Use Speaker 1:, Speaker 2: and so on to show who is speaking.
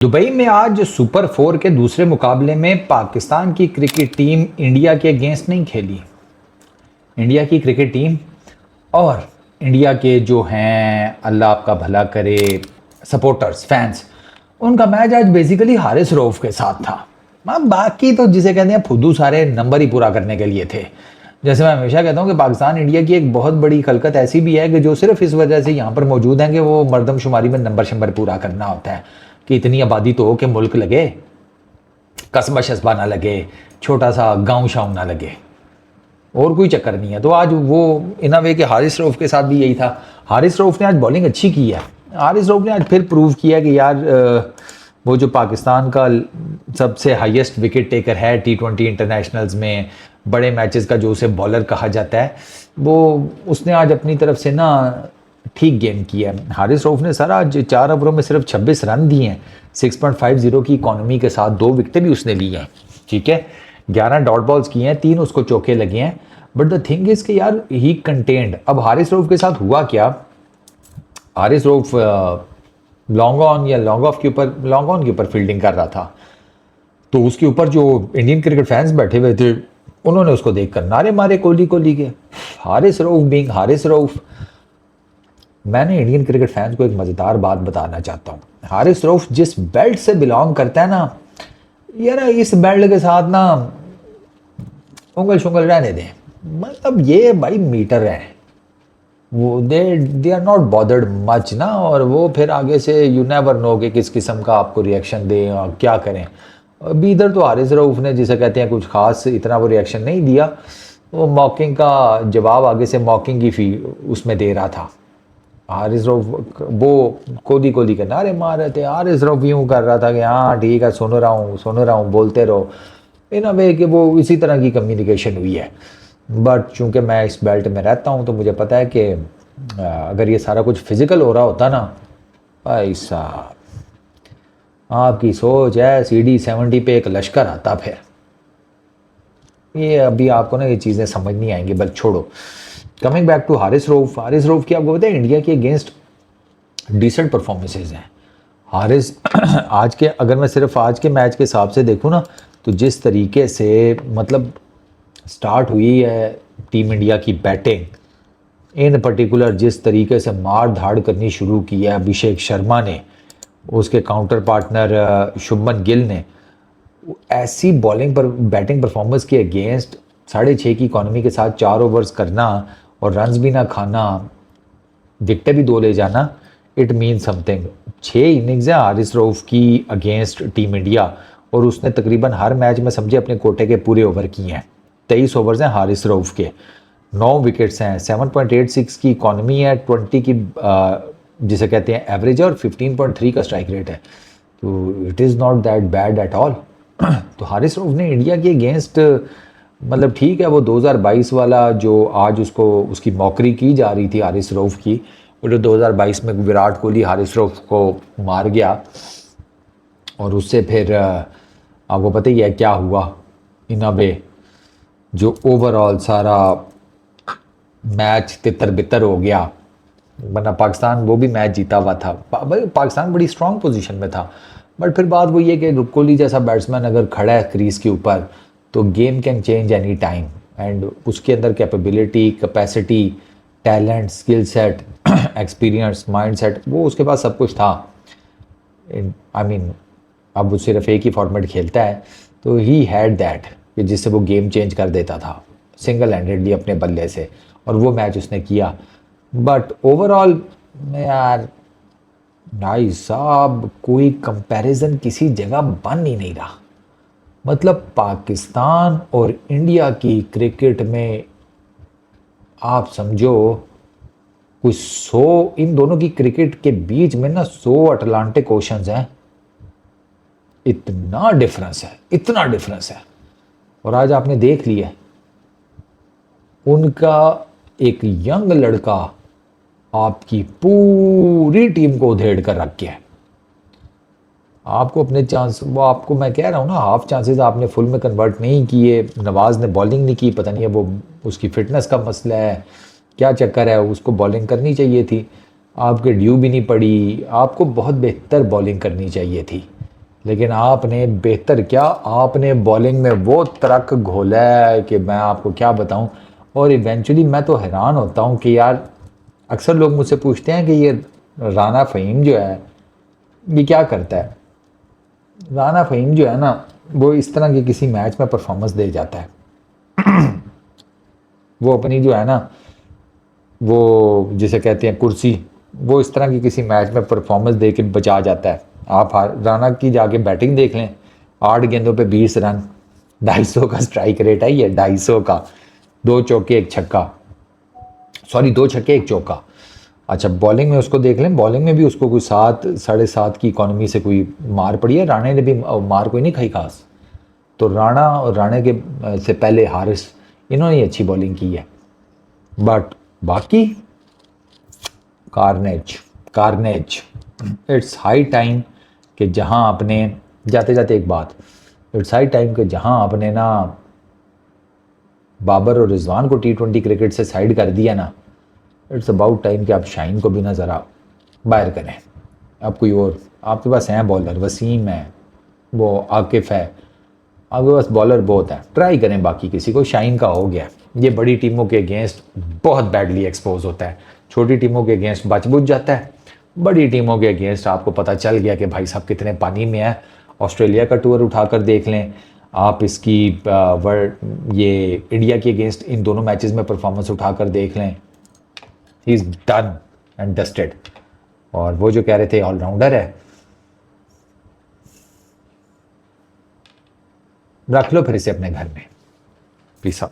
Speaker 1: Dubai में आज super 4 के दूसरे मुकाबले में पाकिस्तान की क्रिकेट टीम इंडिया के अगेंस्ट नहीं खेली। इंडिया की क्रिकेट टीम और इंडिया के जो हैं, अल्लाह आपका भला करे, सपोर्टर्स, फैंस, उनका मैच आज बेसिकली हारिस रऊफ के साथ था। बाकी तो जिसे कहते हैं फुद्दू सारे नंबर ही पूरा करने के लिए थे। जैसे मैं हमेशा कहता हूँ कि पाकिस्तान इंडिया की एक बहुत बड़ी खलकत ऐसी भी है कि जो सिर्फ इस वजह से यहाँ पर मौजूद हैं कि वो मर्दमशुमारी में नंबर शंबर पूरा करना होता है कि इतनी आबादी तो हो कि मुल्क लगे, कस्बा शस्बा ना लगे, छोटा सा गांव शाव ना लगे, और कोई चक्कर नहीं है। तो आज वो इन अ वे के हारिस रऊफ के साथ भी यही था। हारिस रऊफ ने आज बॉलिंग अच्छी की है। हारिस रऊफ ने आज फिर प्रूव किया कि यार वो जो पाकिस्तान का सबसे हाईएस्ट विकेट टेकर है T20 इंटरनेशनल्स में, बड़े मैचेस का जो उसे बॉलर कहा जाता है, वो उसने आज अपनी तरफ से ना ठीक गेम किया है। हारिस रऊफ ने सर आज 4 ओवरों में सिर्फ 26 रन दिए हैं, 6.50 की इकॉनमी के साथ। 2 विकेटें भी उसने ली हैं, ठीक है, 11 डॉट बॉल्स किए हैं, 3 उसको चौके लगे हैं। बट द थिंग इज कि यार ही कंटेन्ड। अब हारिस रऊफ के साथ हुआ क्या, हारिस रऊफ लॉन्ग ऑन या लॉन्ग ऑफ के ऊपर, लॉन्ग ऑन के ऊपर फील्डिंग कर रहा था, तो उसके ऊपर जो इंडियन क्रिकेट फैंस बैठे हुए थे उन्होंने उसको देखकर नारे मारे कोहली कोहली के। हारिस रऊफ बीइंग हारिस रऊफ। मैंने इंडियन क्रिकेट फैंस को एक मज़ेदार बात बताना चाहता हूँ। हारिस रऊफ जिस बेल्ट से बिलोंग करता है ना, यार इस बेल्ट के साथ ना उंगल शुंगल रहने दें। मतलब ये भाई मीटर है, वो they are not bothered much ना, और वो फिर आगे से यू नेवर नो कि किस किस्म का आपको रिएक्शन दें और क्या करें। अभी इधर तो हारिस रऊफ ने जिसे कहते हैं कुछ खास इतना वो रिएक्शन नहीं दिया, वो मॉकिंग का जवाब आगे से मॉकिंग की फी उसमें दे रहा था। हारिस रऊफ वो कोहली कोहली के नारे मार रहे थे, हारिस रऊफ यूँ कर रहा था कि हाँ ठीक है सुन रहा हूँ बोलते रहो, इन अ वे कि वो इसी तरह की कम्युनिकेशन हुई है। बट चूंकि मैं इस बेल्ट में रहता हूँ तो मुझे पता है कि अगर ये सारा कुछ फिजिकल हो रहा होता ना, भाई साहब आपकी सोच है CD 70 पे एक लश्कर आता। फिर ये अभी आपको ना ये चीज़ें समझ नहीं आएंगी, बट छोड़ो। Coming back to Haris Rauf. Haris Rauf की आपको पता है इंडिया के अगेंस्ट डिसेंट परफॉर्मेंसेज हैं। हारिस आज के, अगर मैं सिर्फ आज के मैच के हिसाब से देखूँ ना, तो जिस तरीके से मतलब स्टार्ट हुई है टीम इंडिया की बैटिंग, इन पर्टिकुलर जिस तरीके से मार धाड़ करनी शुरू की है अभिषेक शर्मा ने, उसके काउंटर पार्टनर शुभमन गिल ने, ऐसी बॉलिंग पर बैटिंग परफॉर्मेंस के अगेंस्ट 6.5 की इकॉनमी के साथ 4 ओवर्स करना और रन्स भी ना खाना, विकेटें भी 2 ले जाना, इट मीन समथिंग। 6 इनिंग्स हैं हारिस रऊफ की अगेंस्ट टीम इंडिया, और उसने तकरीबन हर मैच में समझे अपने कोटे के पूरे ओवर किए हैं। 23 ओवर्स हैं हारिस रऊफ के, 9 विकेट्स हैं, 7.86 की इकॉनमी है, 20 की जिसे कहते हैं एवरेज है, और 15.3 का स्ट्राइक रेट है। तो it is not that bad at all. तो हारिस रऊफ ने इंडिया के अगेंस्ट, मतलब ठीक है वो 2022 वाला जो आज उसको उसकी मौकरी की जा रही थी हारिस रऊफ की, वो जो 2022 में विराट कोहली हारिस रऊफ को मार गया, और उससे फिर आपको पता ही है क्या हुआ इन अ वे, जो ओवरऑल सारा मैच तितर बितर हो गया। वरना पाकिस्तान वो भी मैच जीता हुआ था, पाकिस्तान बड़ी स्ट्रांग पोजीशन में था। बट फिर बात वही है कि कोहली जैसा बैट्समैन अगर खड़ा है क्रीज के ऊपर तो game can change any time, and उसके अंदर capability, capacity, talent, skill set, experience, mind set, वो उसके पास सब कुछ था। आई मीन अब वो सिर्फ एक ही फॉर्मेट खेलता है, तो ही हैड दैट कि जिससे वो गेम चेंज कर देता था सिंगल हैंडेडली अपने बल्ले से, और वो मैच उसने किया। बट ओवरऑल यार भाई साहब कोई कंपैरिजन किसी जगह बन ही नहीं रहा। मतलब पाकिस्तान और इंडिया की क्रिकेट में आप समझो कोई 100, इन दोनों की क्रिकेट के बीच में ना 100 अटलांटिक ओशंस हैं। इतना डिफरेंस है, इतना डिफरेंस है। और आज आपने देख लिया उनका एक यंग लड़का आपकी पूरी टीम को उधेड़ कर रख गया। आपको अपने चांस, वो आपको मैं कह रहा हूँ ना, हाफ चांसेस आपने फुल में कन्वर्ट नहीं किए। नवाज ने बॉलिंग नहीं की, पता नहीं है वो उसकी फिटनेस का मसला है क्या चक्कर है, उसको बॉलिंग करनी चाहिए थी। आपके ड्यू भी नहीं पड़ी, आपको बहुत बेहतर बॉलिंग करनी चाहिए थी। लेकिन आपने बेहतर क्या, आपने बॉलिंग में वो तरक घोला है कि मैं आपको क्या बताऊं। और इवेंचुअली मैं तो हैरान होता हूं कि यार, अक्सर लोग मुझसे पूछते हैं कि ये राना फ़हीम जो है ये क्या करता है। राना फ़हीम जो है ना, वो इस तरह के किसी मैच में परफॉर्मेंस दे जाता है। वो अपनी जो है ना, वो जिसे कहते हैं कुर्सी, वो इस तरह की किसी मैच में परफॉर्मेंस दे के बचा जाता है। आप राना की जाके बैटिंग देख लें, 8 गेंदों पे 20 रन, 250 का स्ट्राइक रेट है, ये 250 का, 2 चौके 1 छक्का, सॉरी 2 छक्के 1 चौका। अच्छा, बॉलिंग में उसको देख लें, बॉलिंग में भी उसको कोई 7 साढ़े 7 की इकोनॉमी से कोई मार पड़ी है। राणे ने भी मार कोई नहीं खाई खास। तो राणा और राणे के से पहले हारिस, इन्होंने ही अच्छी बॉलिंग की है। बट बाकी carnage, carnage. It's high time कि जहां आपने, जाते जाते एक बात, इट्स हाई टाइम कि जहां आपने ना बाबर और रिजवान को T20 क्रिकेट से साइड कर दिया ना, इट्स अबाउट टाइम कि आप शाइन को भी ना ज़रा बाहर करें। अब कोई और आपके पास हैं बॉलर, वसीम है, वो आकिफ है, आपके पास बॉलर बहुत है, ट्राई करें बाकी किसी को। शाइन का हो गया, ये बड़ी टीमों के अगेंस्ट बहुत बैडली एक्सपोज होता है, छोटी टीमों के अगेंस्ट बच बुझ जाता है, बड़ी टीमों के अगेंस्ट आपको पता चल गया कि भाई साहब कितने पानी में है। ऑस्ट्रेलिया का टूर उठाकर देख लें आप, इसकी वर्ल्ड, ये इंडिया के अगेंस्ट इन दोनों मैचेस में परफॉर्मेंस उठाकर देख लें, he is done and dusted. और वो जो कह रहे थे ऑलराउंडर है, रख लो फिर इसे अपने घर में। Peace out.